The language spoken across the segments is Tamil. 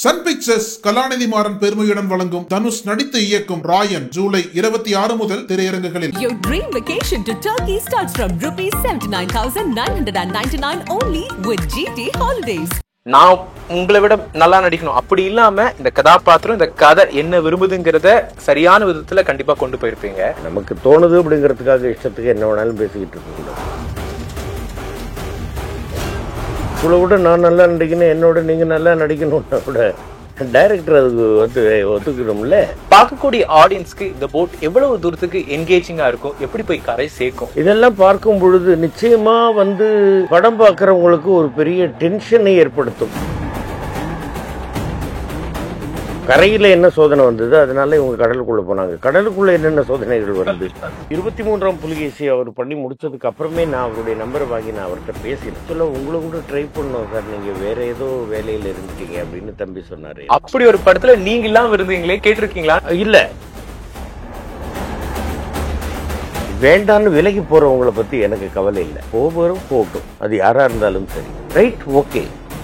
சன் பிக்சர்ஸ் கலாநிதி மாறன் பெருமையுடன் வழங்கும் தனுஷ் நடித்து இயக்கும் ராயன் ஜூலை 26 முதல் திரையரங்குகளில். Your dream vacation to Turkey starts from rupees 79,999 only with GT Holidays. நான் உங்களை விட நல்லா நடிக்கணும் அப்படி இல்லாம இந்த கதாபாத்திரம் இந்த கதை என்ன விரும்புதுங்கிறத சரியான விதத்துல கண்டிப்பா கொண்டு போயிருப்பீங்க. நமக்கு தோணுது அப்படிங்கிறதுக்காக இஷ்டத்துக்கு என்ன வேணாலும் பேசிக்கிட்டு இருக்கக்கூடாது. உங்களை விட நான் நல்லா நடிக்கணும், என்னோட நீங்க நல்லா நடிக்கணும்னா கூட டைரக்டர் அதுக்கு ஒத்துக்கணும்ல. பார்க்கக்கூடிய ஆடியன்ஸ்க்கு இந்த போட் எவ்வளவு தூரத்துக்கு என்கேஜிங்கா இருக்கும், எப்படி போய் கரை சேர்க்கும், இதெல்லாம் பார்க்கும் பொழுது நிச்சயமா படம் பார்க்கறவங்களுக்கு ஒரு பெரிய டென்ஷனை ஏற்படுத்தும். கரையில என்ன சோதனை வந்தது, அதனால இவங்க கடலுக்குள்ள போனாங்க. கடலுக்குள்ள என்னென்ன சோதனைகள் வருது. 23ஆம் புலிகேசி அவர் பண்ணி முடிச்சதுக்கு அப்புறமே நான் அவருடைய நம்பரை வாங்கி நான் அவர்கிட்ட பேசினேன். சொல்ல உங்களை கூட ட்ரை பண்ணோம் சார், நீங்க வேற ஏதோ வேலையில இருந்துட்டீங்க அப்படின்னு தம்பி சொன்னாரு. அப்படி ஒரு படத்துல நீங்க எல்லாம் இருந்தீங்களே, கேட்டிருக்கீங்களா? இல்ல, வேண்டான்னு விலகி போறவங்களை பத்தி எனக்கு கவலை இல்லை. போகட்டும், அது யாரா இருந்தாலும் சரி, ரைட், ஓகே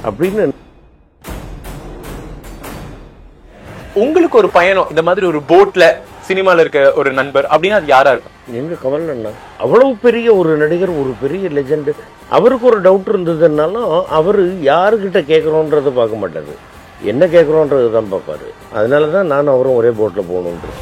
அப்படின்னு. உங்களுக்கு ஒரு பயணம் இந்த மாதிரி ஒரு போட்ல சினிமால இருக்க ஒரு நண்பர் அப்படின்னா அது யாரா இருக்கும்? எங்க கமல் அண்ணா அவ்வளவு பெரிய ஒரு நடிகர், ஒரு பெரிய லெஜெண்ட். அவருக்கு ஒரு டவுட் இருந்ததுனாலும் அவரு யாருக்கிட்ட கேட்கறோன்றத பார்க்க மாட்டாரு, என்ன கேட்கறோன்றது தான் பார்ப்பாரு. அதனாலதான் நானும் அவரும் ஒரே போட்ல போகணுன்றது.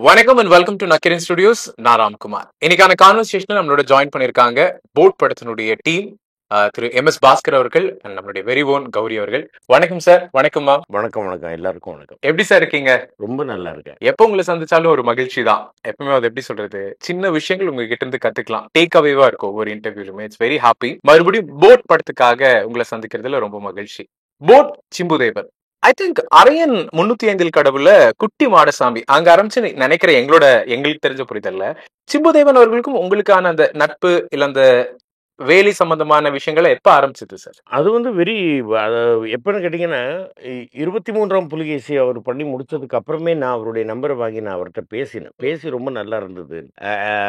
வணக்கம் and welcome to Nakkeeran studios. நான் ராம்குமார். இன்னைக்கான கான்வர்சேஷன் நம்மளோட ஜாயின் பண்ணிருக்காங்க போட் படத்தினுடைய டீம், திரு MS பாஸ்கர் அவர்கள், நம்மளுடைய வெரி ஓன் கௌரி அவர்கள். வணக்கம் சார். வணக்கம் மேம். வணக்கம். எல்லாருக்கும் வணக்கம். எப்படி சார் இருக்கீங்க? ரொம்ப நல்லா இருக்கேன். எப்போ உங்களை சந்திச்சாலும் ஒரு மகிழ்ச்சி தான். எப்பவுமே அது எப்படி சொல்றது, சின்ன விஷயங்கள் உங்ககிட்ட இருந்து கத்துக்கலாம், டேக் அவேவா இருக்கும் ஒவ்வொரு இன்டர்வியூலுமே. It's very happy. மறுபடியும் போட் படத்துக்காக உங்களை சந்திக்கிறதுல ரொம்ப மகிழ்ச்சி. போட் சிம்புதேவர், ஐ திங்க் அரையன் 305 கடவுள்ல குட்டி மாடசாமி அங்க ஆரம்பிச்சு நினைக்கிற எங்களுக்கு தெரிஞ்ச புரிதல்ல சிம்புதேவன் அவர்களுக்கும் உங்களுக்கான அந்த நட்பு இல்ல அந்த வேலை சம்பந்தமான விஷயங்களை எப்ப ஆரம்பிச்சது சார்? அது வெரி எப்பன்னு கேட்டீங்கன்னா 23ஆம் புலிகேசி அவர் பண்ணி முடிச்சதுக்கு அப்புறமே நான் அவருடைய நம்பரை வாங்கி நான் அவர்கிட்ட பேசி ரொம்ப நல்லா இருந்தது.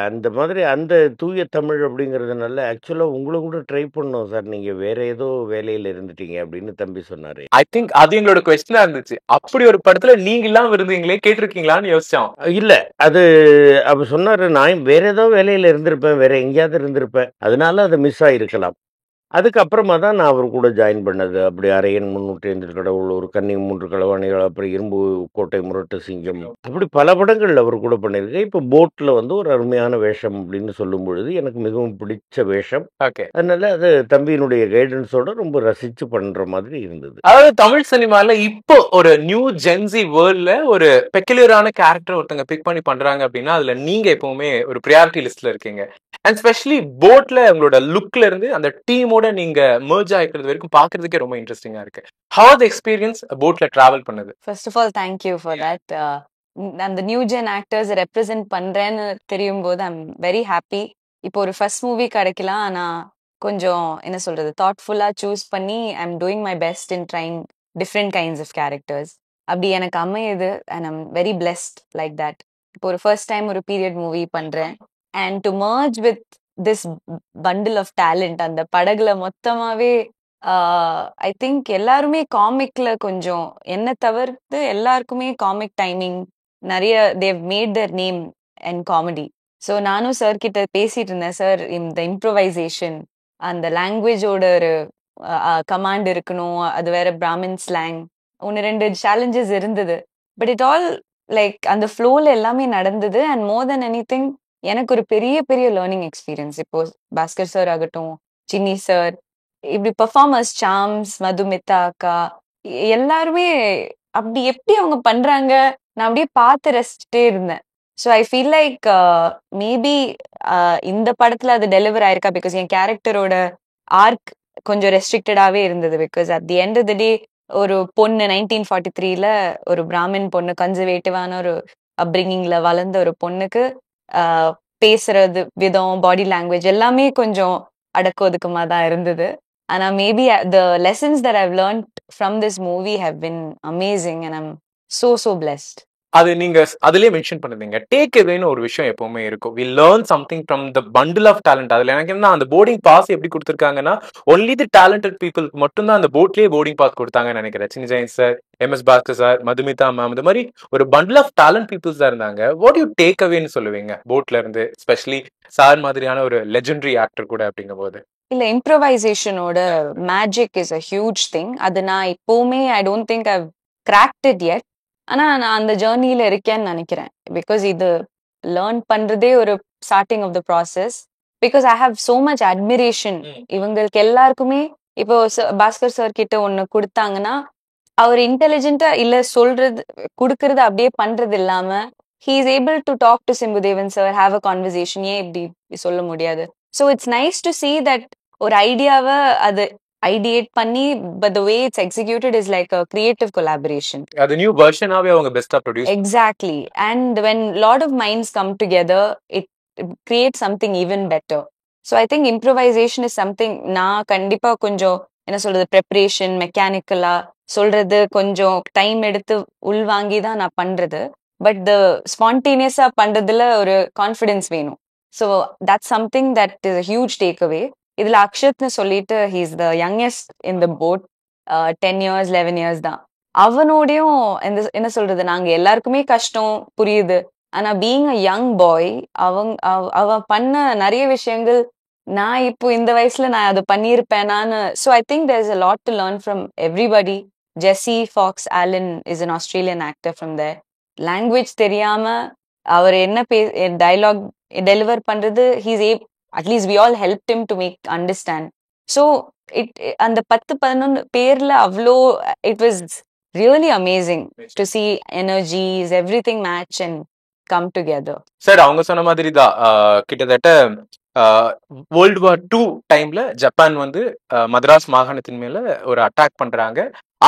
அந்த மாதிரி அந்த தூய தமிழ் அப்படிங்கறதுனால ஆக்சுவலா உங்களை கூட ட்ரை பண்ணோம் சார், நீங்க வேற ஏதோ வேலையில இருந்துட்டீங்க அப்படின்னு தம்பி சொன்னாரு. ஐ திங்க் அது எங்களோட கொஸ்டினா இருந்துச்சு. அப்படி ஒரு படத்துல நீங்க எல்லாம் இருந்தீங்களே, கேட்டிருக்கீங்களான்னு யோசிச்சோம். இல்ல, அது அவர் சொன்னாரு, நான் வேற ஏதோ வேலையில இருந்திருப்பேன், வேற எங்கேயாவது இருந்திருப்பேன், அதனால அது மிஸ் ஆயிருக்கலாம். அதுக்கப்புறமா தான் நான் அவர் கூட ஜாயின் பண்ணது. அப்படி அரையன் 305 கடவுள், ஒரு கன்னி 3 களவாணிகள், அப்புறம் இரும்பு கோட்டை முரட்டு சிங்கம், அப்படி பல படங்கள் அவர் கூட பண்ணியிருக்கேன். இப்போ போட்ல ஒரு அருமையான வேஷம் அப்படின்னு சொல்லும் பொழுது எனக்கு மிகவும் பிடிச்ச வேஷம். அதனால அது தம்பியினுடைய கைடன்ஸோட ரொம்ப ரசிச்சு பண்ற மாதிரி இருந்தது. அதாவது தமிழ் சினிமால இப்போ ஒரு நியூ ஜென்சி வேர்ல்ட்ல ஒரு பெக்குலியரான கேரக்டர் ஒருத்தங்க பிக் பண்ணி பண்றாங்க அப்படின்னா அதுல நீங்க எப்பவுமே ஒரு ப்ரியாரிட்டி லிஸ்ட்ல இருக்கீங்க. அண்ட் ஸ்பெஷலி போட்ல உங்களோட லுக்ல இருந்து அந்த டீமோட நீங்க மெர்ஜ் ஆயிக்கிறது வரைக்கும் பாக்குறதுக்கே ரொம்ப இன்ட்ரெஸ்டிங்கா இருக்கு. How the experience போட்ல டிராவல் பண்ணது? First of all, thank you for that. அந்த நியூ ஜென் ஆக்டர்ஸ் ரெப்ரசென்ட் பண்றேன்னு தெரியும் போது ஐம் வெரி ஹாப்பி. இப்போ ஒரு ஃபர்ஸ்ட் மூவி கிடைக்கலாம், ஆனா கொஞ்சம் என்ன சொல்றது, தாட்ஃபுல்லா சூஸ் பண்ணி I'm doing my best in trying different kinds of characters. அப்படி எனக்கு அமையுது and I'm very blessed like that. இப்போ ஒரு ஃபர்ஸ்ட் டைம் ஒரு பீரியட் மூவி பண்றேன் and to merge with this bundle of talent. அந்த படகுல மொத்தமாவே ஐ திங்க் எல்லாருமே காமிக்ல கொஞ்சம் என்ன தவிர்த்து எல்லாருக்குமே காமிக் டைமிங் நிறைய they've made their name and comedy. So நானும் சார் கிட்ட பேசிட்டு இருந்தேன், சார் இந்த இம்ப்ரோவைசேஷன், அந்த லாங்குவேஜோட ஒரு கமாண்ட் இருக்கணும், அது வேற பிராமின் ஸ்லாங், 1-2 சேலஞ்சஸ் இருந்தது. பட் இட் ஆல் லைக் அந்த ஃப்ளோல எல்லாமே நடந்தது. And more then any thing எனக்கு ஒரு பெரிய லேர்னிங் எக்ஸ்பீரியன்ஸ். இப்போ பாஸ்கர் சார் ஆகட்டும், சின்னி சார், இப்படி பெர்ஃபார்மர்ஸ், சாம்ஸ், மதுமிதா அக்கா, எல்லாருமே அப்படி எப்படி அவங்க பண்றாங்க நான் அப்படியே பார்த்து ரசிச்சுட்டே இருந்தேன். So I feel like maybe இந்த படத்துல அது டெலிவர் ஆயிருக்கா, பிகாஸ் என் கேரக்டரோட ஆர்க் கொஞ்சம் ரெஸ்ட்ரிக்டடாவே இருந்தது. Because at the end of the day ஒரு பொண்ணு 1943 ஒரு பிராமின் பொண்ணு, கன்சர்வேட்டிவான ஒரு அப்ரிங்கிங்ல வளர்ந்த ஒரு பொண்ணுக்கு பேசுறது விதம், பாடி லாங்குவேஜ் எல்லாமே கொஞ்சம் அடக்க ஒதுக்கமா தான் இருந்தது. ஆனா maybe the lessons that I've learned from this movie have been amazing and I'm so blessed. அது நீங்க அதுலயே மென்ஷன் பண்ணுவீங்க. டேக் அவேன்னு ஒரு விஷயம் எப்பவுமே இருக்கும். We learn something from the bundle of talent. அதுல எனக்கு என்ன அந்த போர்டிங் பாஸ் எப்படி குடுத்துருக்காங்கன்னா, ஒன்லி தி டேலண்டட் பீப்புள்க்கு மட்டும் தான் அந்த போட்லயே போர்டிங் பாஸ் குடுத்தாங்கன்னு நினைக்கிறேன். சின்ன ஜெயின் sir, M S. Bhaskar sir, Madhumitha ma'am, இந்த மாதிரி ஒரு பண்டில் ஆஃப் டேலண்ட் பீப்புள்ஸ் தான் இருந்தாங்க. வாட் யூ டேக் அவேன்னு சொல்லுவீங்க போட்ல இருந்து, ஸ்பெஷலி சார் மாதிரியான ஒரு லெஜெண்டரி ஆக்டர் கூட அப்படிங்கும்போது? இல்ல இம்ப்ரவைசேஷனோட magic is a huge thing. அது நான் இப்பவுமே I don't think I've cracked it yet. ஆனா நான் அந்த ஜேர்னில இருக்கேன்னு நினைக்கிறேன். பிகாஸ் இது லேர்ன் பண்றதே ஒரு starting of the process. Because I have so much admiration. இவங்களுக்கு எல்லாருக்குமே இப்போ பாஸ்கர் சார் கிட்ட ஒண்ணு கொடுத்தாங்கன்னா அவர் இன்டெலிஜென்ட்டா இல்ல சொல்றது குடுக்கறது அப்படியே பண்றது இல்லாம he is able to talk to Chimbu Deven sir, have a conversation. ஏன் இப்படி சொல்ல முடியாது? So it's nice to see that ஒரு ஐடியாவை அது ஐடியேட் பண்ணி but the way it's executed is like a creative collaboration. அது நியூ வெர்ஷனாவே அவங்க பெஸ்டா produce. Exactly. And when lot of minds come together, it creates something even better. So I think improvisation is something நான் கண்டிப்பா கொஞ்சம் என்ன சொல்றது preparation மெக்கானிக்கலா சொல்றது கொஞ்சம் டைம் எடுத்து உள்வாங்கி தான் நான் பண்றது. பட் த ஸ்பான்டேனியஸா பண்றதுல ஒரு கான்ஃபிடன்ஸ் வேணும். So that's something that is a huge take away. இதுல அக்ஷத்னு சொல்லிட்டு he is the youngest in the boat. 10 years 11 years தான். அவனோடையும் என்ன சொல்றது, நாங்க எல்லாருக்குமே கஷ்டம் புரியுது. ஆனா பீயிங் அ யங் பாய் அவன் பண்ண நிறைய விஷயங்கள் நான் இப்போ இந்த வயசுல நான் அதை பண்ணியிருப்பேனான்னு. So I think there is a lot to learn from everybody. Jesse Fox Allen is an Australian actor from there. Language தெரியாம அவர் என்ன டயலாக் டெலிவர் பண்றது at least we all help him to make understand. So அந்த 10-11 பேர்ல அவ்வளோ it was really amazing to see energies everything match and come together. Sir அவங்க சொன்ன மாதிரி தான் கிட்டத்தட்ட வேர்ல்டு வார் 2 டைம்ல ஜப்பான் வந்து மദ്രാஸ் மாகாணத்தின் மேல ஒரு அட்டாக் பண்றாங்க.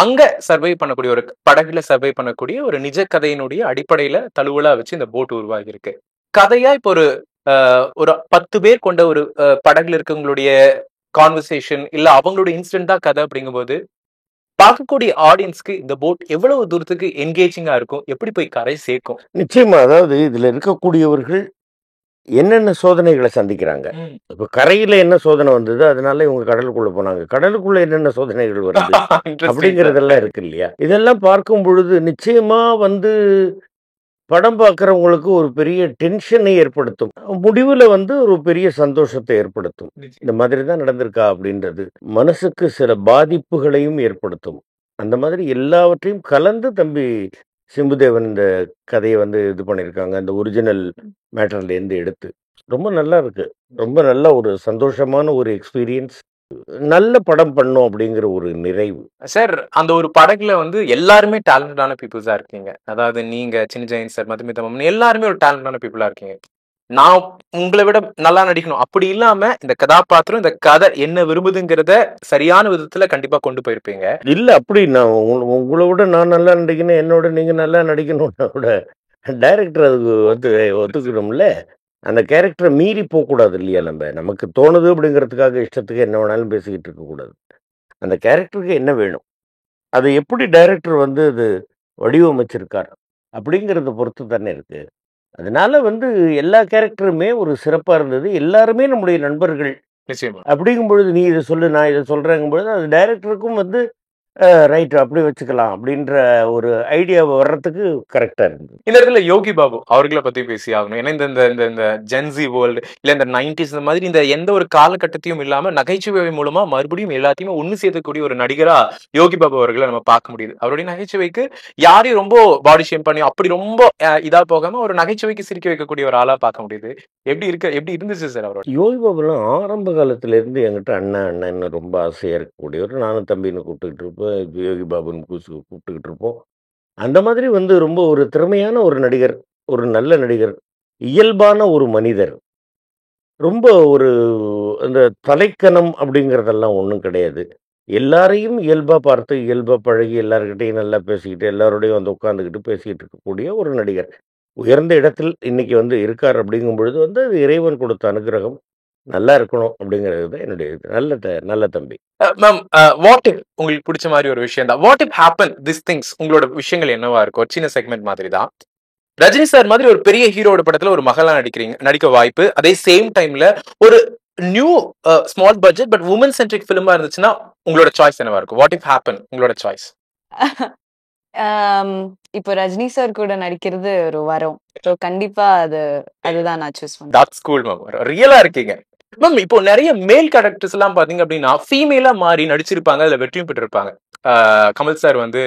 அங்க சர்வை பண்ணக்கூடிய ஒரு படகுல சர்வை பண்ணக்கூடிய ஒரு நிஜ கதையினுடைய அடிப்படையில தழுவலா வச்சு இந்த போட் உருவாகி இருக்கு. கதையா இப்போ ஒரு 10 பேர் கொண்ட ஒரு படகுல இருக்கவங்களுடைய கான்வர்சேஷன் இல்ல அவங்களுடைய இன்சிடென்ட் தான் கதை அப்படிங்கும்போது பார்க்கக்கூடிய ஆடியன்ஸ்க்கு இந்த போட் எவ்வளவு தூரத்துக்கு என்கேஜிங்கா இருக்கும், எப்படி போய் கரை சேர்க்கும்? நிச்சயமா. அதாவது இதுல இருக்கக்கூடியவர்கள் என்னென்ன சோதனைகளை சந்திக்கிறாங்க. இப்ப கரையில என்ன சோதனை வந்தது, அதனால இவங்க கடலுக்குள்ள போனாங்க. கடலுக்குள்ள என்னென்ன சோதனைகள் வருது அப்படிங்கறதெல்லாம் இருக்கு இல்லையா? இதெல்லாம் பார்க்கும் பொழுது நிச்சயமா படம் பார்க்கறவங்களுக்கு ஒரு பெரிய டென்ஷனை ஏற்படுத்தும். முடிவுல ஒரு பெரிய சந்தோஷத்தை ஏற்படுத்தும். இந்த மாதிரி தான் நடந்திருக்கா அப்படின்றது மனசுக்கு சில பாதிப்புகளையும் ஏற்படுத்தும். அந்த மாதிரி எல்லாவற்றையும் கலந்து தம்பி சிம்புதேவன் இந்த கதையை இது பண்ணியிருக்காங்க. அந்த ஒரிஜினல் மேட்டர்ல இருந்து எடுத்து ரொம்ப நல்லா இருக்கு. ரொம்ப நல்ல ஒரு சந்தோஷமான ஒரு எக்ஸ்பீரியன்ஸ். நல்ல படம் பண்ணும் அப்படிங்கிற ஒரு நிறைவு. சார் அந்த ஒரு படகுல எல்லாருமே டேலண்டடான பீப்புள்ஸா இருக்கீங்க. அதாவது நீங்க, சின்ன ஜெயின் சார், மதுமிதா மேம், எல்லாருமே ஒரு டேலண்டான பீப்புளா இருக்கீங்க. நான் உங்களை விட நல்லா நடிக்கணும் அப்படி இல்லாம இந்த கதாபாத்திரம் இந்த கதை என்ன விரும்புதுங்கிறத சரியான விதத்துல கண்டிப்பா கொண்டு போயிருப்பீங்க. இல்ல அப்படி நான் உங்களை விட நான் நல்லா நடிக்கணும், என்னோட நீங்க நல்லா நடிக்கணும்னா கூட டைரக்டர் அதுக்கு ஒத்துக்கணும்ல. அந்த கேரக்டரை மீறி போகக்கூடாது இல்லையா? நமக்கு தோணுது அப்படிங்கிறதுக்காக இஷ்டத்துக்கு என்ன வேணாலும் பேசிக்கிட்டு இருக்கக்கூடாது. அந்த கேரக்டருக்கு என்ன வேணும், அதை எப்படி டைரக்டர் அது வடிவமைச்சிருக்கார் அப்படிங்கிறத பொறுத்து தானே இருக்கு. அதனால எல்லா கேரக்டருமே ஒரு சிறப்பா இருந்தது. எல்லாருமே நம்முடைய நண்பர்கள். நிச்சயமா. அப்படிங்கும் பொழுது நீ இதை சொல்லு நான் இதை சொல்றேங்கும் பொழுது அது டைரக்டருக்கும் ரைட் அப்படி வச்சுக்கலாம் அப்படின்ற ஒரு ஐடியா வர்றதுக்கு கரெக்டா இருந்தது. இந்த இடத்துல யோகி பாபு அவர்களை பத்தி பேசி ஆகணும். ஏன்னா இந்த ஜென்சி வேர்ல்டு இல்ல இந்த 90s இந்த மாதிரி இந்த எந்த ஒரு காலகட்டத்தையும் இல்லாம நகைச்சுவை மூலமா மறுபடியும் எல்லாத்தையுமே ஒண்ணு சேர்க்கக்கூடிய ஒரு நடிகரா யோகி பாபு அவர்களை நம்ம பார்க்க முடியுது. அவருடைய நகைச்சுவைக்கு யாரையும் ரொம்ப பாடி ஷேம் பண்ணி அப்படி ரொம்ப இதா போகாம ஒரு நகைச்சுவைக்கு சிரிக்க வைக்கக்கூடிய ஒரு ஆளா பார்க்க முடியுது. எப்படி இருந்துச்சு சார் அவரோட? யோகி பாபுலாம் ஆரம்ப காலத்துல இருந்து என்கிட்ட அண்ணன்னு ரொம்ப ஆசையா இருக்கக்கூடியவர். நானும் தம்பின்னு கூப்பிட்டுக்கிட்டு இருப்பேன், யோகி பாபுன்னு கூப்பிட்டுக்கிட்டு இருப்போம். அந்த மாதிரி ரொம்ப ஒரு திறமையான ஒரு நடிகர், ஒரு நல்ல நடிகர், இயல்பான ஒரு மனிதர். ரொம்ப ஒரு அந்த தலைக்கணம் அப்படிங்கிறதெல்லாம் ஒன்றும் கிடையாது. எல்லாரையும் இயல்பா பார்த்து இயல்பா பழகி எல்லார்கிட்டையும் நல்லா பேசிக்கிட்டு எல்லாரோடையும் உட்காந்துக்கிட்டு பேசிக்கிட்டு இருக்கக்கூடிய ஒரு நடிகர். உயர்ந்த இடத்தில் இன்னைக்கு இருக்கார் அப்படிங்கும் பொழுது அது இறைவன் கொடுத்த அனுகிரகம். நல்லா இருக்கணும் அப்படிங்கிறது தான் என்னுடைய இது. நல்ல தம்பி. மேம், வாட் இஃப் உங்களுக்கு பிடிச்ச மாதிரி ஒரு விஷயம் தான். What if happen this things, உங்களோட விஷயங்கள் என்னவா இருக்கும்? ஒரு சின்ன செக்மெண்ட் மாதிரி தான். ரஜினி சார் மாதிரி ஒரு பெரிய ஹீரோட படத்துல ஒரு மகளா நடிக்க வாய்ப்பு, அதே சேம் டைம்ல ஒரு new small budget but woman centric ஃபிலிமா இருந்துச்சுன்னா உங்களோட சாய்ஸ் என்னவா இருக்கும்? வாட் இஃப் ஹேப்பன், உங்களோட சாய்ஸ்? இப்போ ரஜினி சார் கூட நடிக்கிறது ஒரு வரம். ஸோ கண்டிப்பா அதுதான் நான் சூஸ் பண்ணுவேன். That's cool ma'am. ரியலா இருக்கீங்க மேம். இப்போ நிறைய மேல் கேரக்டர்ஸ் எல்லாம் பாத்தீங்க அப்படின்னா ஃபீமேலா மாறி நடிச்சிருப்பாங்க, அதுல வெற்றியும் பெற்றிருப்பாங்க. கமல் சார் வந்து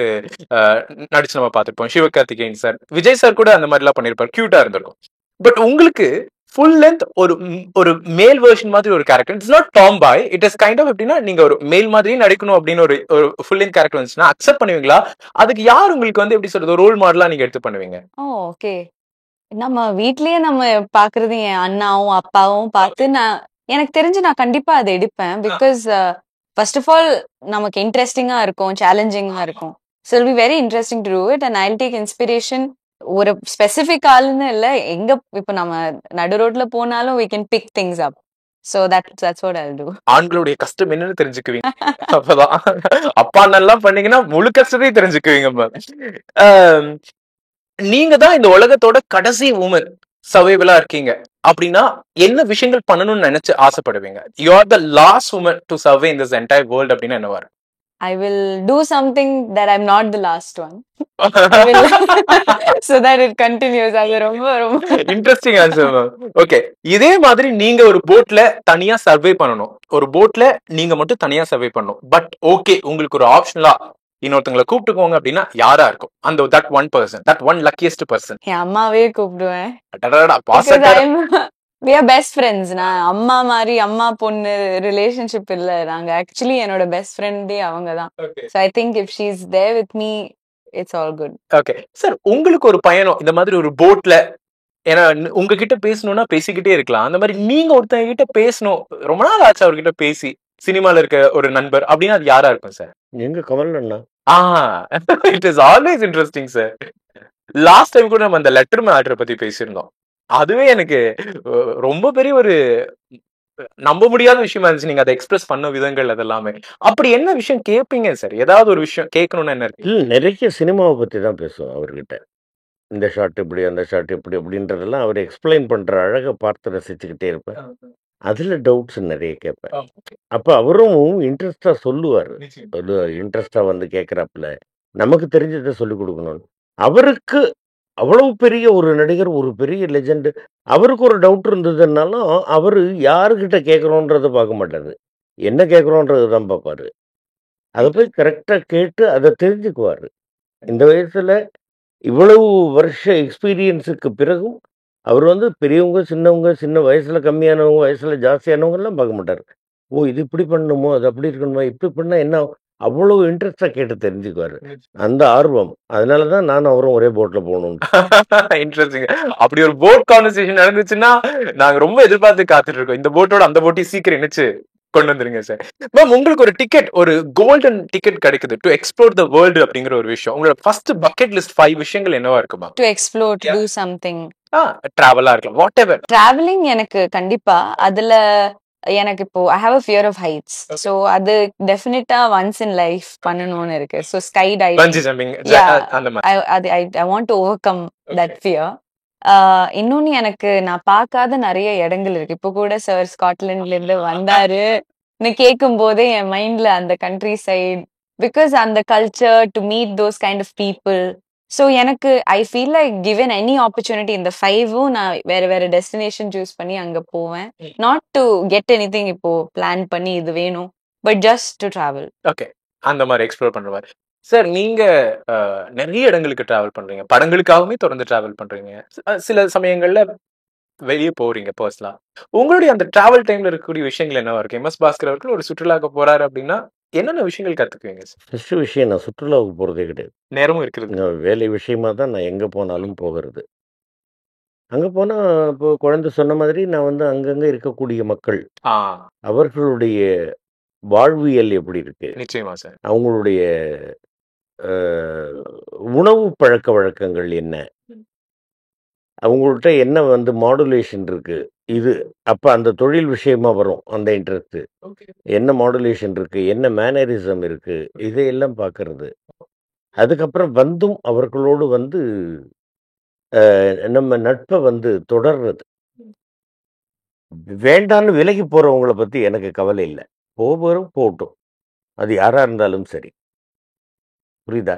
நடிச்சு நம்ம பார்த்திருப்போம். சிவகார்த்திகேயன் சார், விஜய் சார் கூட அந்த மாதிரி எல்லாம் பண்ணிருப்பாரு, கியூட்டா இருந்திருக்கும். பட் உங்களுக்கு ஃபுல் லென்த் ஒரு மேல் வெர்ஷன் மாதிரி ஒரு character, it's not tomboy, it is kind of எப்படின்னா நீங்க ஒரு மேல் மாதிரியே நடிக்கணும் அப்படின்னு ஒரு ஃபுல் லென்த் கேரக்டர் வந்துச்சுன்னா அக்செப்ட் பண்ணுவீங்களா? அதுக்கு யார் உங்களுக்கு வந்து எப்படி சொல்றது, ரோல் மாடலா நீங்க எடுத்து பண்ணுவீங்க? ஓகே. நம்ம வீட்லயே நம்ம பாக்குறது என் அண்ணாவும் அப்பாவும் பார்த்து எனக்கு தெரிஞ்சு நான் கண்டிப்பா அதை எடுப்பேன். பிகாஸ் ஃபர்ஸ்ட் ஆஃப் ஆல் நமக்கு இன்ட்ரெஸ்டிங்கா இருக்கும், சேலஞ்சிங்கா இருக்கும். So I'll be very interesting to do it and I'll take inspiration. ஒரு ஸ்பெசிபிக் ஆளுன்னு இல்லை, எங்க இப்ப நம்ம நடு ரோட்ல போனாலும் we can pick things up. So that's what I'll do. ஆண்களுடைய கஷ்டம் என்னன்னு தெரிஞ்சுக்குவீங்க. அப்பதான் அப்பா நல்லா பண்ணீங்கன்னா முழு கஷ்டத்தையும் தெரிஞ்சுக்குவீங்க. நீங்க தான் இந்த உலகத்தோட கடைசி உமன் சர்வைவலா இருக்கீங்க அப்படின்னா என்ன விஷயங்கள் பண்ணணும்னு நினைச்சு ஆசைப்படுவீங்க? You are the last woman to survive in this entire world அப்படின்னா என்னவா? I will do something that I'm not the last one. So that it continues. அது ரொம்ப இன்ட்ரெஸ்டிங் ஆன்சர். ஓகே, இதே மாதிரி நீங்க ஒரு போட்ல தனியா சர்வே பண்ணணும், ஒரு போட்ல நீங்க மட்டும் தனியா சர்வே பண்ணணும். பட் ஓகே, உங்களுக்கு ஒரு ஆப்ஷனலா இன்னொருத்தங்களை கூப்பிட்டுக்கோங்க அப்படின்னா யாரா இருக்கும் அந்த that one person, that one luckiest person? என் அம்மாவே கூப்பிடுவேன். We are best friends. நான் அம்மா மாதிரி அம்மா பொண்ணு ரிலேஷன்ஷிப் இல்ல, நாங்க ஆக்சுவலி என்னோட பெஸ்ட் ஃப்ரெண்டே அவங்க தான். So I think if she's there with me, it's all good. Okay sir, உங்களுக்கு ஒரு பயணம் இந்த மாதிரி ஒரு போட்ல, ஏன்னா உங்ககிட்ட பேசணும்னா பேசிக்கிட்டே இருக்கலாம், அந்த மாதிரி நீங்க ஒருத்தங்க கிட்ட பேசணும், ரொம்ப நாள் ஆச்சு அவர்கிட்ட பேசி, சினிமால இருக்க ஒரு நண்பர் அப்படின்னா அது யாரா இருக்கும் சார்? எங்க கமல் அண்ணா. It is always interesting sir. Last time கூட நம்ம அந்த லெட்டர் மேட்டரை பத்தி பேசியிருந்தோம். அதுவே எனக்கு ரொம்ப பெரிய ஒரு நம்ப முடியாத விஷயமா இருந்துச்சு, நீங்க அதை எக்ஸ்பிரஸ் பண்ண விதங்கள் அதெல்லாமே. அப்படி என்ன விஷயம் கேட்பீங்க சார்? ஏதாவது ஒரு விஷயம் கேட்கணும்னு என்ன இருக்கு? நிறைய சினிமாவை பத்தி தான் பேசுவோம் அவர்கிட்ட. இந்த ஷாட் இப்படி, அந்த ஷாட் இப்படி அப்படின்றதெல்லாம் அவர் எக்ஸ்பிளைன் பண்ற அழகை பார்த்து ரசிச்சுக்கிட்டே இருப்பேன். அதுல டவுட்ஸ் நிறைய கேட்பேன். அப்ப அவரும் இன்ட்ரெஸ்டா சொல்லுவார். அது இன்ட்ரெஸ்டா வந்து கேட்கறாப்புல நமக்கு தெரிஞ்சதை சொல்லிக் கொடுக்கணும். அவருக்கு அவ்வளவு பெரிய ஒரு நடிகர், ஒரு பெரிய லெஜெண்ட், அவருக்கு ஒரு டவுட் இருந்ததுனாலும் அவர் யாருக்கிட்ட கேட்குறோன்றதை பார்க்க மாட்டாரு, என்ன கேட்குறோன்றது தான் பார்ப்பாரு. அதை போய் கரெக்டாக கேட்டு அதை தெரிஞ்சுக்குவார். இந்த வயசில் இவ்வளவு வருஷ எக்ஸ்பீரியன்ஸுக்கு பிறகும் அவர் வந்து பெரியவங்க சின்னவங்க, சின்ன வயசில் கம்மியானவங்க, வயசில் ஜாஸ்தியானவங்கலாம் பார்க்க மாட்டார். ஓ இது இப்படி பண்ணணுமோ, அது அப்படி இருக்கணுமா, இப்படி பண்ணால் என்ன, அவ்வளவு இன்ட்ரெஸ்டா கேட்டு தெரிஞ்சுக்குவாரு. அந்த ஆர்வம், அதனால தான் நானும் அவரும் ஒரே போட்ல போகணும். இன்ட்ரெஸ்டிங். அப்படி ஒரு போட் கான்வர்சேஷன் நடந்துச்சுன்னா நாங்க ரொம்ப எதிர்பார்த்து காத்துட்டு இருக்கோம். இந்த போட்டோட அந்த போட்டி சீக்கிரம் இணைச்சு கொண்டு வந்துருங்க சார். மேம், உங்களுக்கு ஒரு டிக்கெட், ஒரு கோல்டன் டிக்கெட் கிடைக்குது டு எக்ஸ்ப்ளோர் த வேர்ல்டு அப்படிங்கிற ஒரு விஷயம், உங்களோட ஃபர்ஸ்ட் பக்கெட் லிஸ்ட் 5 விஷயங்கள் என்னவா இருக்குமா? To explore, to to something. டிராவலா இருக்கலாம், வாட் எவர். டிராவலிங் எனக்கு கண்டிப்பா, அதுல எனக்கு இப்போ I have a fear of heights. So அது டெஃபினட்டா once in life பண்ணணும்னு இருக்கு. So sky diving, bungee jumping, அந்த மாதிரி I want to overcome that fear. இன்னொன்னு எனக்கு நான் பார்க்காத நிறைய இடங்கள் இருக்கு. இப்போ கூட சார் ஸ்காட்லாண்ட்ல இருந்து வந்தாரு கேட்கும் போதே என் மைண்ட்ல அந்த கண்ட்ரி சைட், பிகாஸ் அந்த culture, to meet those kind of people. So எனக்கு I feel like given any opportunity இந்த 5ம் நான் வேற வேற டெஸ்டினேஷன் சூஸ் பண்ணி அங்க போவேன். நாட் டு கெட் எனிதிங் இப்போ பிளான் பண்ணி இது வேணும், but just to travel. Okay, அந்த மாதிரி எக்ஸ்ப்ளோர் பண்ற மாதிரி. சார், நீங்க நிறைய இடங்களுக்கு டிராவல் பண்றீங்க, படங்களுக்காகவே தொடர்ந்து டிராவல் பண்றீங்க, சில சமயங்கள்ல வெளியே போறீங்க பர்சனலா. உங்களுடைய அந்த டிராவல் டைம்ல இருக்கக்கூடிய விஷயங்கள் என்னவா இருக்கு? எம்.எஸ். பாஸ்கர் அவர்கள் ஒரு சுற்றுலாக்கு போறாரு அப்படின்னா என்னென்ன விஷயங்கள் கத்துக்குவீங்க? ஃபர்ஸ்ட் விஷயம், நான் சுற்றுலாவுக்கு போகிறதே கிடையாது. நேரமும் இருக்கிறது, வேலை விஷயமா தான் நான் எங்கே போனாலும் போகிறது. அங்கே போனால் இப்போ குழந்தை சொன்ன மாதிரி நான் வந்து அங்கங்கே இருக்கக்கூடிய மக்கள், அவர்களுடைய வாழ்வியல் எப்படி இருக்கு, நிச்சயமா சார், அவங்களுடைய உணவு பழக்க வழக்கங்கள் என்ன, அவங்கள்ட்ட என்ன வந்து மாடுலேஷன் இருக்கு, இது அப்ப அந்த தொழில் விஷயமா வரும் அந்த இன்ட்ரெஸ்ட். என்ன மாடுலேஷன் இருக்கு, என்ன மேனரிசம் இருக்கு, இதையெல்லாம் பார்க்கறது. அதுக்கப்புறம் வந்தும் அவர்களோடு வந்து நம்ம நட்பை வந்து தொடர்றது. வேண்டான்னு விலகி போறவங்கள பத்தி எனக்கு கவலை இல்லை. போகட்டும், அது யாரா இருந்தாலும் சரி. புரியுதா?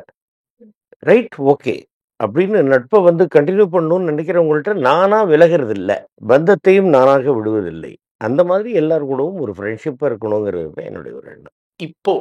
ரைட், ஓகே அப்படின்னு நட்பை வந்து கண்டினியூ பண்ணணும்னு நினைக்கிறவங்கள்ட்ட நானா விலகிறது இல்லை, பந்தத்தையும் நானாக விடுவதில்லை. அந்த மாதிரி எல்லாரும் கூடவும் ஒரு ஃப்ரெண்ட்ஷிப்பாக இருக்கணுங்கிறது தான் என்னுடைய ஒரு எண்ணம். இப்போ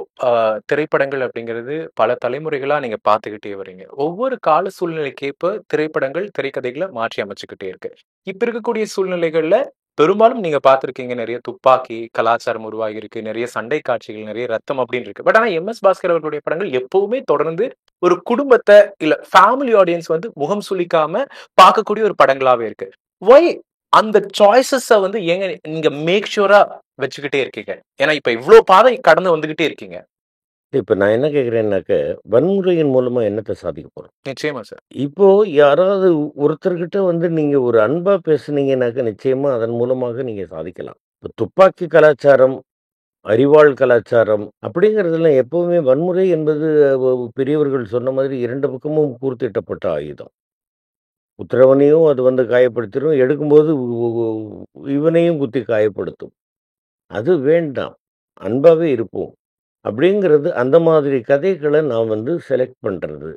திரைப்படங்கள் அப்படிங்கிறது பல தலைமுறைகளா நீங்க பார்த்துக்கிட்டே வரீங்க. ஒவ்வொரு கால சூழ்நிலைக்கேற்ப திரைப்படங்கள், திரைக்கதைகளை மாற்றி அமைச்சுக்கிட்டே இருக்கு. இப்ப இருக்கக்கூடிய சூழ்நிலைகள்ல பெரும்பாலும் நீங்க பார்த்திருக்கீங்க, நிறைய துப்பாக்கி கலாச்சாரம் உருவாகி இருக்கு, நிறைய சண்டை காட்சிகள், நிறைய ரத்தம் அப்படின்னு இருக்கு. பட் ஆனா எம்.எஸ். பாஸ்கர் அவர்களுடைய படங்கள் எப்பவுமே தொடர்ந்து ஒரு குடும்பத்தை இல்ல ஃபேமிலி ஆடியன்ஸ் வந்து முகம் சுளிக்காம பார்க்கக்கூடிய ஒரு படங்களாவே இருக்கு. ஒய் அந்த சாய்ஸஸ வந்து ஏங்க நீங்க மேக் ஷூரா வச்சுக்கிட்டே இருக்கீங்க? ஏன்னா இப்ப இவ்ளோ பாதை கடந்து வந்துகிட்டே இருக்கீங்க. இப்போ நான் என்ன கேட்குறேன்னாக்க, வன்முறையின் மூலமா என்னத்தை சாதிக்க போறோம்? நிச்சயமா சார். இப்போ யாராவது ஒருத்தர்கிட்ட வந்து நீங்க ஒரு அன்பா பேசுனீங்கன்னாக்க, நிச்சயமா அதன் மூலமாக நீங்க சாதிக்கலாம். இப்போ துப்பாக்கி கலாச்சாரம், அரிவாள் கலாச்சாரம் அப்படிங்கிறதுலாம் எப்பவுமே வன்முறை என்பது பெரியவர்கள் சொன்ன மாதிரி 2 பக்கமும் கூர்த்திட்டப்பட்ட ஆயுதம். உத்தரவனையும் அது வந்து காயப்படுத்திடும், எடுக்கும்போது இவனையும் குத்தி காயப்படுத்தும். அது வேண்டாம், அன்பாவே இருப்போம் அப்படிங்கிறது. அந்த மாதிரி கதைகளை நான் வந்து செலக்ட் பண்ணுறது,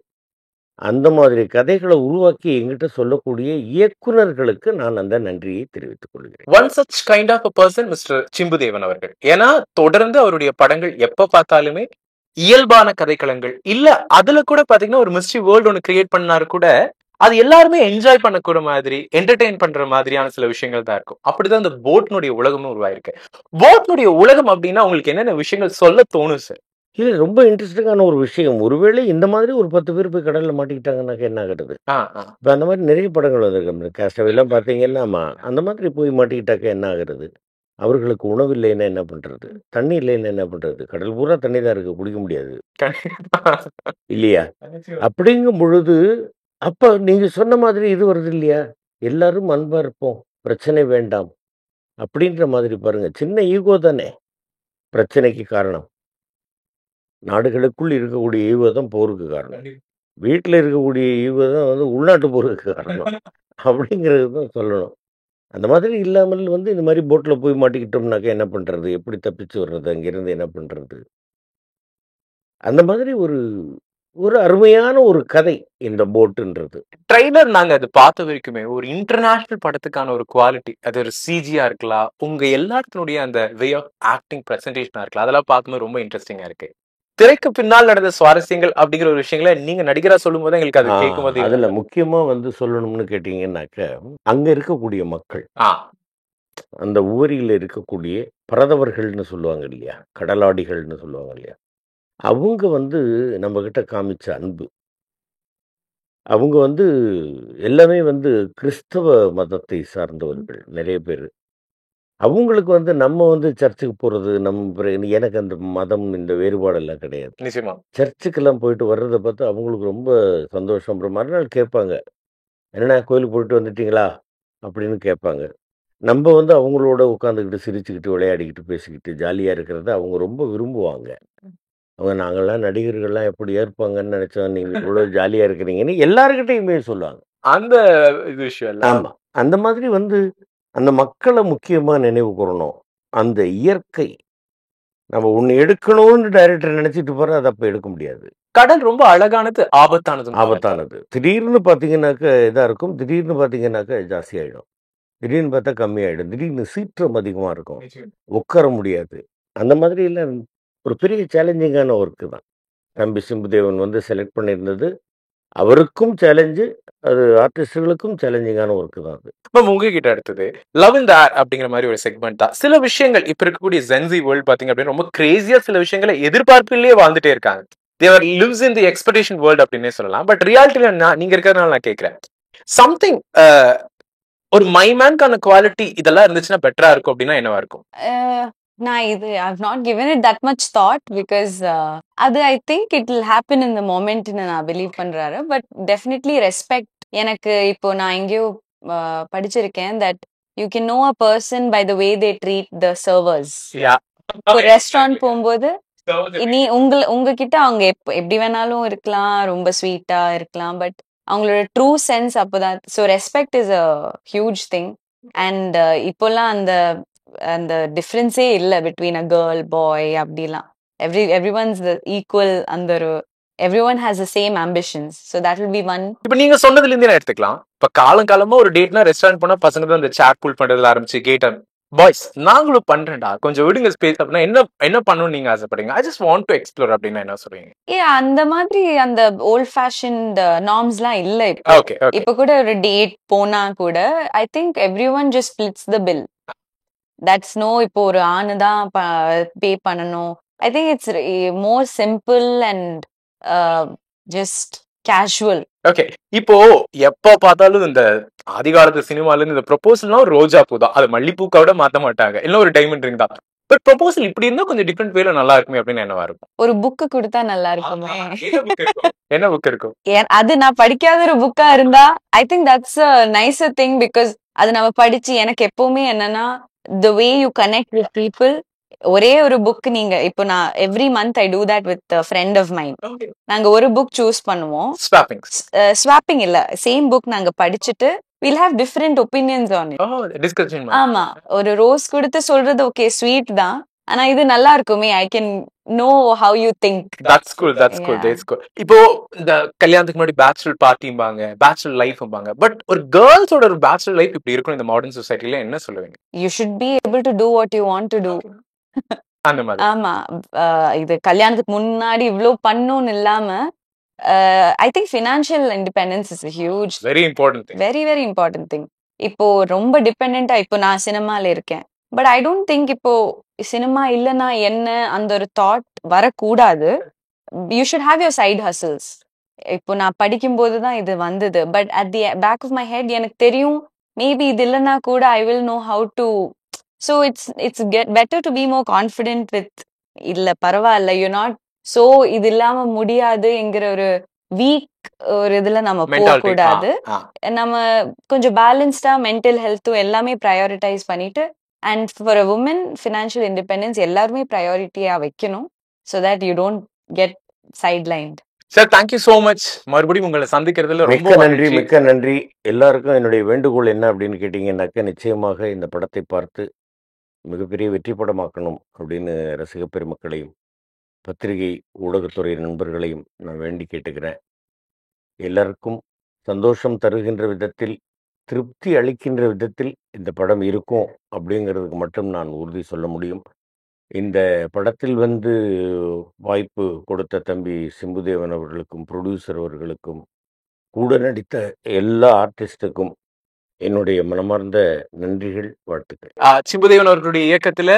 அந்த மாதிரி கதைகளை உருவாக்கி என்கிட்ட சொல்லக்கூடிய இயக்குனர்களுக்கு நான் அந்த நன்றியை தெரிவித்துக் கொள்கிறேன். One such kind of a person mister Simbudevan அவர்கள். ஏன்னா தொடர்ந்து அவருடைய படங்கள் எப்ப பார்த்தாலுமே இயல்பான கதைக்களங்கள் இல்ல, அதுல கூட பாத்தீங்கன்னா ஒரு மிஸ்ட்ரி வேர்ல்டு ஒன்னு கிரியேட் பண்ணாரு கூட, அது எல்லாருமே என்ஜாய் பண்ணக்கூட மாதிரி, என்டர்டெயின் பண்ற மாதிரியான சில விஷயங்கள் தான் இருக்கும். அப்படிதான் இந்த போட்னுடைய உலகமும் உருவாயிருக்கு. போட்னுடைய உலகம் அப்படின்னா உங்களுக்கு என்னென்ன விஷயங்கள் சொல்ல தோணும் சார்? இது ரொம்ப இன்ட்ரெஸ்டிங்கான ஒரு விஷயம். ஒருவேளை இந்த மாதிரி ஒரு 10 பேர் போய் கடல்ல மாட்டிக்கிட்டாங்கன்னாக்க என்ன ஆகுறது? இப்போ அந்த மாதிரி நிறைய படங்கள் வந்திருக்கு. கேஸ்டவேலாம் பார்த்தீங்கன்னா, அந்த மாதிரி போய் மாட்டிக்கிட்டாக்க என்ன ஆகுறது? அவர்களுக்கு உணவு இல்லைன்னா என்ன பண்றது? தண்ணி இல்லைன்னா என்ன பண்றது? கடல் பூரா தண்ணி தான் இருக்கு, குடிக்க முடியாது இல்லையா? அப்படிங்கும் பொழுது, அப்ப நீங்க சொன்ன மாதிரி இது வருது இல்லையா? எல்லாரும் அன்பா இருப்போம், பிரச்சனை வேண்டாம் அப்படின்ற மாதிரி பாருங்க. சின்ன ஈகோ தானே பிரச்சனைக்கு காரணம். நாடுகளுக்குள் இருக்கக்கூடிய ஈகோ தான் போருக்கு காரணம். வீட்டில் இருக்கக்கூடிய ஈகோ தான் வந்து உள்நாட்டு போருக்கு காரணம் அப்படிங்கிறது தான் சொல்லணும். அந்த மாதிரி இல்லாமல் வந்து இந்த மாதிரி போட்டில் போய் மாட்டிக்கிட்டோம்னாக்க என்ன பண்ணுறது? எப்படி தப்பிச்சு வர்றது? அங்கேருந்து என்ன பண்ணுறது? அந்த மாதிரி ஒரு ஒரு அருமையான ஒரு கதை இந்த போட்டுன்றது. ட்ரெய்லர் நாங்க அது பார்த்த வரைக்குமே ஒரு இன்டர்நேஷனல் படத்துக்கான ஒரு குவாலிட்டி, அது ஒரு சிஜியா இருக்கலாம், உங்க எல்லாத்தினுடைய அந்த வே ஆஃப் ஆக்டிங் பிரசன்டேஷனா இருக்கலாம், அதெல்லாம் பார்க்கும்போது ரொம்ப இன்ட்ரெஸ்டிங்கா இருக்கு. திரைக்கு பின்னால் நடந்த சுவாரஸ்யங்கள் அப்படிங்கிற ஒரு விஷயங்களை நீங்க நடிகரா சொல்லும் போது எங்களுக்கு அது கேட்கும்போது அதுல முக்கியமா வந்து சொல்லணும்னு கேட்டீங்கன்னாக்க, அங்க இருக்கக்கூடிய மக்கள், அந்த ஊரில் இருக்கக்கூடிய பரதவர்கள்னு சொல்லுவாங்க இல்லையா, கடலாடிகள்னு சொல்லுவாங்க இல்லையா, அவங்க வந்து நம்ம கிட்ட காமிச்ச அன்பு. அவங்க வந்து எல்லாமே வந்து கிறிஸ்தவ மதத்தை சார்ந்தவர்கள் நிறைய பேர். அவங்களுக்கு வந்து நம்ம வந்து சர்ச்சுக்கு போறது, எனக்கு அந்த மதம் இந்த வேறுபாடெல்லாம் கிடையாது. நிச்சயமா சர்ச்சுக்கெல்லாம் போயிட்டு வர்றதை பார்த்து அவங்களுக்கு ரொம்ப சந்தோஷம். அப்புறம் மறுநாள் கேட்பாங்க, என்னண்ணா கோயிலுக்கு போயிட்டு வந்துட்டீங்களா அப்படின்னு கேட்பாங்க. நம்ம வந்து அவங்களோட உட்காந்துக்கிட்டு சிரிச்சுக்கிட்டு விளையாடிக்கிட்டு பேசிக்கிட்டு ஜாலியாக இருக்கிறத அவங்க ரொம்ப விரும்புவாங்க. அவங்க நாங்கள்லாம் நடிகர்கள்லாம் எப்படி ஏற்பாங்கன்னு நினச்சோம், நீங்கள் இவ்வளோ ஜாலியாக இருக்கிறீங்கன்னு எல்லாருக்கிட்டையுமே சொல்லுவாங்க. அந்த இது விஷயம். ஆமாம், அந்த மாதிரி வந்து அந்த மக்களை முக்கியமாக நினைவு கூறணும். அந்த இயற்கை நம்ம ஒன்று எடுக்கணும்னு டைரக்டர் நினச்சிட்டு போகிற, அதை அப்போ எடுக்க முடியாது. கடல் ரொம்ப அழகானது, ஆபத்தானது. திடீர்னு பார்த்தீங்கன்னாக்க இதாக இருக்கும், திடீர்னு பார்த்தீங்கன்னாக்க ஜாஸ்தி ஆகிடும், திடீர்னு பார்த்தா கம்மியாயிடும், திடீர்னு சீற்றம் அதிகமாக இருக்கும், உட்கார முடியாது. அந்த மாதிரி எல்லாம் ஒரு பெரிய சேலஞ்சிங்கான ஒர்க்கு தான் தம்பி சிம்புதேவன் வந்து செலக்ட் பண்ணியிருந்தது. அவருக்கும் சேலஞ்சு, அது ஆர்டிஸ்டுகளுக்கும் சேலஞ்சிங்கான ஒர்க்கு தான் அது. இப்போ உங்ககிட்ட அடுத்தது லவ் இன் த ஏர் அப்படிங்கிற மாதிரி ஒரு செக்மெண்ட் தான். சில விஷயங்கள் இப்ப இருக்கக்கூடிய ஜென்சி வேர்ல்ட் பாத்தீங்க அப்படின்னா ரொம்ப கிரேசியா சில விஷயங்களை எதிர்பார்ப்பிலேயே வாழ்ந்துட்டே இருக்காங்க. They lives in the expectation world அப்படின்னே சொல்லலாம். பட் ரியாலிட்டியில நீங்க இருக்கிறதுனால நான் கேட்கிறேன், சம்திங் ஒரு மைமேன்கான குவாலிட்டி இதெல்லாம் இருந்துச்சுன்னா பெட்டரா இருக்கும் அப்படின்னா என்னவா இருக்கும்? நான் இது I've not given it that much thought because அது I think it will happen in the moment ன்னு நான் பிலீவ் பண்றாரு. But definitely respect. எனக்கு இப்போ நான் எங்கேயோ படிச்சிருக்கேன் that you can know a person by the way they treat the servers. Yeah. இப்போ ரெஸ்டாரண்ட் போகும்போது இனி உங்ககிட்ட அவங்க எப்படி வேணாலும் இருக்கலாம், ரொம்ப ஸ்வீட்டா இருக்கலாம், பட் அவங்களோட ட்ரூ சென்ஸ் அப்போதான். So respect is a huge thing. And இப்போல்லாம் அந்த அந்த டிஃப்ரென்ஸே இல்லை பிட்வீன் அ கேர்ள் பாய் அப்படிலாம். everyone's the equal, அந்த ஒரு everyone has the same ambitions, so that will be one. இப்ப நீங்க சொன்னதுல இருந்து நான் எடுத்துக்கலாம். இப்ப காலமா ஒரு டேட்னா ரெஸ்டாரண்ட் போனா பசங்க தான் இந்த சேர் புல் பண்றதுல ஆரம்பிச்சு கேட்ட பாய்ஸ் நாங்களும் பண்றேன்டா கொஞ்சம் விடுங்க ஸ்பேஸ் அப்படின்னா என்ன பண்ணணும் நீங்க ஆசைப்படுறீங்க? I just want to explore அப்படின்னா என்ன சொல்றீங்க? அந்த மாதிரி அந்த ஓல்ட் ஃபேஷன்ட் நார்ம்ஸ்லாம் இல்ல இப்போ. ஓகே இப்ப கூட ஒரு டேட் போனா கூட I think everyone just splits the bill. That's no இப்போ ஒரு ஆணு தான் பே பண்ணணும். I think it's more simple and just casual. Okay. இப்போ எப்ப பார்த்தாலும் இந்த ஆதிகாலத்து சினிமால இருந்து இந்த ப்ரொபோசல்னா ஒரு ரோஜா பூ தான், அது மல்லிப்பூக்க விட மாத்த மாட்டாங்க, இல்ல ஒரு டைமண்ட் ரிங் தான். பட் ப்ரொபோசல் இப்படி இருந்தா கொஞ்சம் டிஃபரெண்ட் வேல நல்லா இருக்குமே அப்படின்னு என்னவா இருக்கும்? ஒரு புக் கொடுத்தா நல்லா இருக்குமே. என்ன புக் இருக்கும்? அது நான் படிக்காத ஒரு புக்கா இருந்தா I think that's a nicer thing, because அது நம்ம படிச்சு எனக்கு எப்பவுமே என்னன்னா the way you connect with people. ஒரே ஒரு புக் நீங்க இப்போ நான் every month I do that with friend of mind. நாங்க ஒரு புக் சூஸ் பண்ணுவோம். ஸ்வாப்பிங் இல்ல, சேம் புக் நாங்க படிச்சுட்டு we'll have different opinions on it. Discussion. ஆமா, ஒரு ரோஸ் கொடுத்து சொல்றது ஓகே ஸ்வீட் தான், ஆனா இது நல்லா இருக்குமே, I can know how you think. That's cool. That's cool. இப்போ இந்த கல்யாணத்துக்கு முன்னாடி பேச்சுலர் பார்ட்டிம்பாங்க, பேச்சுலர் லைஃப்ம்பாங்க, பட் ஒரு கேர்ள்ஸோட ஒரு பேச்சுலர் லைஃப் இப்படி இருக்கும் இந்த மாடர்ன் சொசைட்டில என்ன சொல்லுவீங்க? You should be able to do what you want to do. அந்த மாதிரி. ஆமா, இது கல்யாணத்துக்கு முன்னாடி இவ்ளோ பண்ணணும்னு இல்லாம I think financial independence is a huge, very important thing. very important thing. இப்போ ரொம்ப டிபெண்டா இப்போ நான் சினிமால இருக்கேன், பட் ஐ டோன்ட் திங்க் இப்போ சினிமா இல்லைன்னா என்ன அந்த ஒரு தாட் வரக்கூடாது. You should have your side hustles. இப்போ நான் படிக்கும் போதுதான் இது வந்தது, but at the back of my head எனக்கு தெரியும் மேபி இது இல்லைன்னா கூட I will know how to. So it's better to be more confident with இல்ல பரவாயில்ல, யூ நாட் ஸோ இது இல்லாம முடியாதுங்கிற ஒரு வீக் ஒரு இதுல நம்ம போகக்கூடாது. நம்ம கொஞ்சம் பேலன்ஸ்டா மென்டல் ஹெல்த்தும் எல்லாமே ப்ரையாரிட்டைஸ் பண்ணிட்டு, and for a woman financial independence எல்லாருமே ப்ரையாரிட்டியா வைக்கணும், so that you don't get sidelined. Sir, thank you so much. மறுபடியும் உங்களை சந்திக்கிறதுல ரொம்ப நன்றி. மிக்க நன்றி. எல்லாருக்கும் என்னுடைய வேண்டுகோள் என்ன அப்படின்னு கேட்டீங்கன்னாக்க, நிச்சயமாக இந்த படத்தை பார்த்து மிகப்பெரிய வெற்றி படமாக்கணும் அப்படின்னு ரசிக பெருமக்களையும் பத்திரிகை ஊடகத்துறை நண்பர்களையும் நான் வேண்டி கேட்டுக்கிறேன். எல்லாருக்கும் சந்தோஷம் தருகின்ற விதத்தில், திருப்தி அளிக்கின்ற விதத்தில் இந்த படம் இருக்கும் அப்படிங்கிறதுக்கு மட்டும் நான் உறுதி சொல்ல முடியும். இந்த படத்தில் வாய்ப்பு கொடுத்த தம்பி சிம்புதேவன் அவர்களுக்கும், ப்ரொடியூசர் அவர்களுக்கும், கூட நடித்த எல்லா ஆர்டிஸ்டுக்கும் என்னுடைய மனமார்ந்த நன்றிகள், வாழ்த்துக்கள். சிம்புதேவன் அவர்களுடைய இயக்கத்துல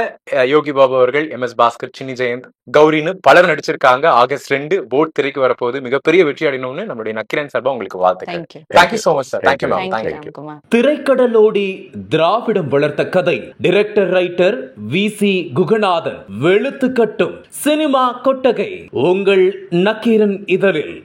யோகி பாபு அவர்கள், MS பாஸ்கர், சின்னி ஜெயந்த், கௌரின்னு பலர் நடிச்சிருக்காங்க. ஆகஸ்ட் 2 போட் திரைக்கு வரப்போகுது. மிகப்பெரிய வெற்றி அடையணும்னு நம்மளுடைய நக்கிரன் சார்பா உங்களுக்கு வாழ்த்துக்கள். Thank you so much sir. Thank you ma'am. Thank you. திரைக்கடலோடி திராவிடம் வளர்த்த கதை. Director writer VC Kuganathan. வெளுத்து கட்டும் சினிமா கொட்டகை உங்கள் நக்கீரன் இதழில்.